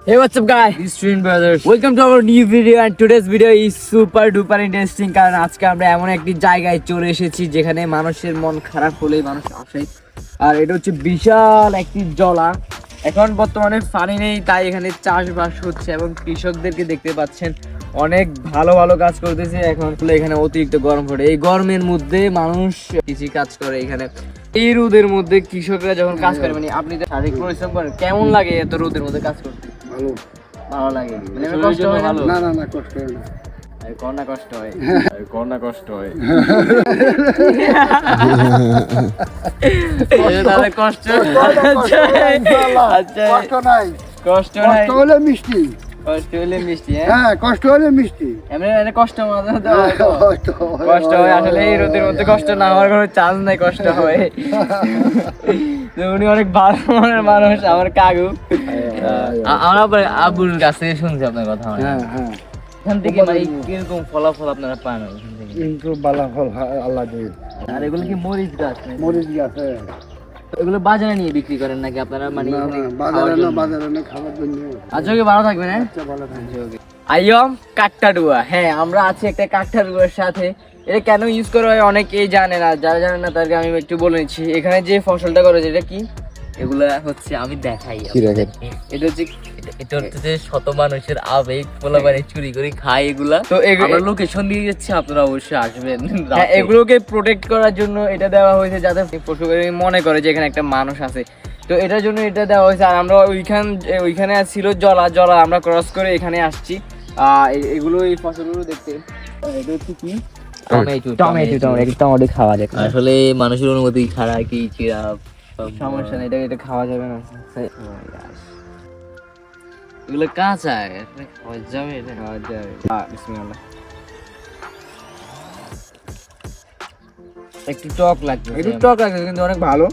Hey, what's up guys? These twin brothers. Welcome to our new video and today's video is super duper interesting কারণ আজকে আমরা এমন একটি জায়গায় চলে এসেছি যেখানে মানুষের মন খারাপ হলেই মানুষ আসে। আর এটা হচ্ছে বিশাল একটি জলা। এখন বর্তমানে পানি নেই, তাই এখানে চাষবাস হচ্ছে এবং কৃষকদেরকে দেখতে পাচ্ছেন অনেক ভালো ভালো কাজ করতেছে। এখন এখানে অতিরিক্ত গরম পড়ে, এই গরমের মধ্যে মানুষ কৃষি কাজ করে এখানে। এই রোদের মধ্যে কৃষকরা যখন কাজ করে, মানে আপনি শারীরিক পরিশ্রম করেন, কেমন লাগে এত রোদের মধ্যে কাজ করতে? ভালো লাগে, মানে কষ্ট হয় না? না কষ্ট হয় না। করোনা কষ্ট হয়, করোনা কষ্ট হয়। তাহলে কষ্ট আচ্ছা, কষ্ট নাই, কষ্ট নাই, কষ্ট হলে মিষ্টি। কষ্ট হলে মিষ্টি। হ্যাঁ, কষ্ট হলে মিষ্টি। এমনি কষ্ট মাঝে কষ্ট হয় আসলে। এই রোদের মধ্যে কষ্ট না হওয়ার কোনো চান্স নাই, কষ্ট হয়। উনি অনেক ভালো মনের মানুষ, আমার কাকু। আমরা আবুর কাছে শুনছি আপনার কথা। হ্যাঁ হ্যাঁ, এখান থেকে মানে কিরকম ফলাফল আপনারা পান? কিন্তু ফলাফল আল্লাহ দেয়। আর এগুলো কি মরিচ গাছ? মরিচ গাছে এগুলো বাজারে নিয়ে বিক্রি করেন নাকি আপনারা? মানে বাজারে না, খাবার জন্য। আচ্ছা, ওকে, ভালো থাকবেন। হ্যাঁ, ভালো থাকবে। আইয়ম কাকটাডুয়া। হ্যাঁ, আমরা আছি একটা কাকটাডুয়ার সাথে। এটা কেন ইউজ করা হয় অনেকেই জানে না, যারা জানে না তাদেরকে আমি একটু বলে নিচ্ছি। এখানে যে ফসলটা করে, এটা কি? এগুলা হচ্ছে, আমি দেখাই। এটা হচ্ছে শত মানুষের আবেগ, পোলাপানি চুরি করে খায় এগুলা। তো আমরা লোকেশন দিয়ে যাচ্ছি, আপনারা অবশ্যই আসবেন। এগুলোকে প্রোটেক্ট করার জন্য এটা দেওয়া হয়েছে, যাতে পশু মনে করে যে এখানে একটা মানুষ আছে। তো এটার জন্য এটা দেওয়া হয়েছে। আর আমরা ওইখানে ছিল জলা, আমরা ক্রস করে এখানে আসছি। এগুলো, এই ফসলগুলো দেখতে। এটা হচ্ছে কি? টমেটো খাওয়া যায়। আসলে মানুষের অনুমতি ছাড়া কি সমস্যা নেই, এটা খাওয়া যাবে না। এগুলো কাঁচা, খাওয়া যাবে, এটা খাওয়া যাবে। বিসমিল্লাহ। একটু টক লাগছে, কিন্তু অনেক ভালো।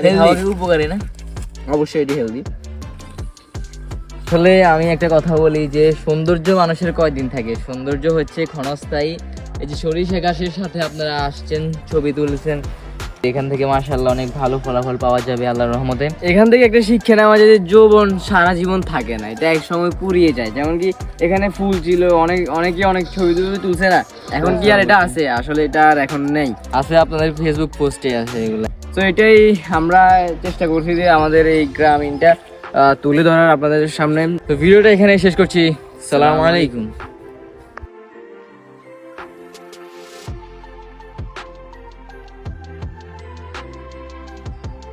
হেলদি, উপকারী না? অবশ্যই এটি হেলদি। আসলে আমি একটা কথা বলি যে সৌন্দর্য মানুষের কয়দিন থাকে? সৌন্দর্য হচ্ছে ক্ষণস্থায়ী। এই যে সরিষা গাছের সাথে আপনারা আসছেন, ছবি তুলছেন, এখান থেকে মাশাআল্লাহ অনেক ভালো ফলাফল পাওয়া যাবে আল্লাহর রহমতে। এখান থেকে একটা শিক্ষা নেওয়া যায় যে যৌবন সারা জীবন থাকে না, এটা এক সময় পুড়িয়ে যায়। যেমন কি এখানে ফুল ছিল, অনেকে অনেক ছবি তুলছে না, এখন কি আর এটা আছে? আসলে এটা আর এখন নেই, আছে আপনাদের ফেসবুক পোস্টে আছে এগুলো। তো এটাই আমরা চেষ্টা করছি যে আমাদের এই গ্রামীণটা তুলে ধরার আপনাদের সামনে। তো ভিডিওটা এখানে শেষ করছি। আসসালামু আলাইকুম।